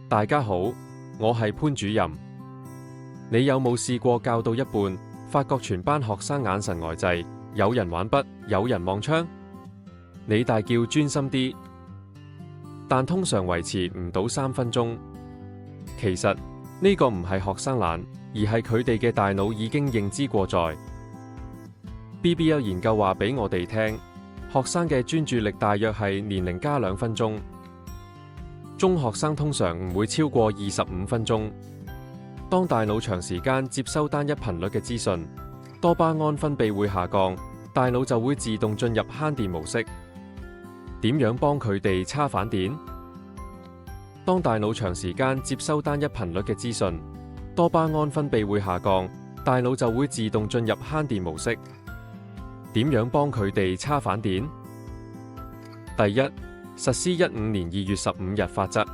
大家好，我係潘主任。你有冇試過教到一半，發覺全班學生眼神呆滯，有人玩筆，有人望窗？你大叫專心啲，但通常維持唔到3分鐘。其實呢個唔係學生懶，而係佢哋嘅大腦已經認知過載。BBL 研究話俾我哋聽，學生嘅專注力大約係年齡加2分鐘。中學生通常唔會超過25分鐘。當大腦長時間接收單一頻率嘅資訊，多巴胺分泌會下降，大腦就會自動進入慳電模式。點樣幫佢哋叉反電？當大腦長時間接收單一頻率嘅資訊，多巴胺分泌會下降，大腦就會自動進入慳電模式。點樣幫佢哋叉反電？第一，實施15年2月15日法則，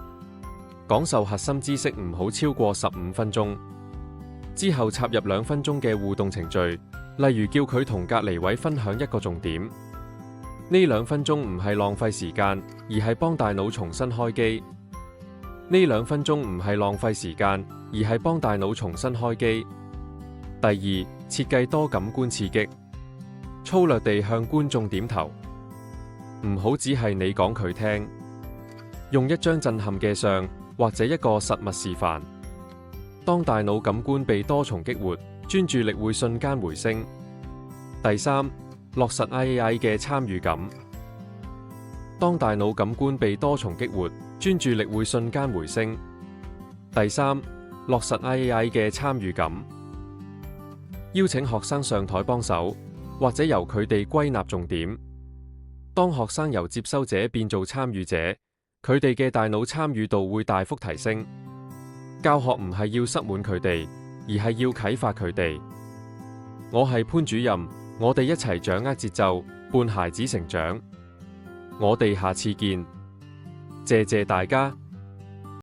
講授核心知識唔好超過15分鐘，之後插入2分鐘嘅互動程序，例如叫佢同隔離位分享一個重點。呢2分鐘唔係浪費時間，而係幫大腦重新開機。呢2分鐘唔係浪費時間，而係幫大腦重新開機。第二，設計多感官刺激，粗略地向觀眾點頭。唔好只係你講佢聽，用一張震撼嘅相或者一個實物示範。當大腦感官被多重激活，專注力會瞬間回升。第三，落實 IAI 嘅參與感。當大腦感官被多重激活，專注力會瞬間回升。第三，落實 IAI 嘅參與感。邀請學生上台幫手，或者由佢哋歸納重點。當學生由接收者變做參與者，佢哋嘅大腦參與度會大幅提升。教學唔係要塞滿佢哋，而係要啟發佢哋。我係潘主任，我哋一齊掌握節奏，伴孩子成長。我哋下次見，謝謝大家。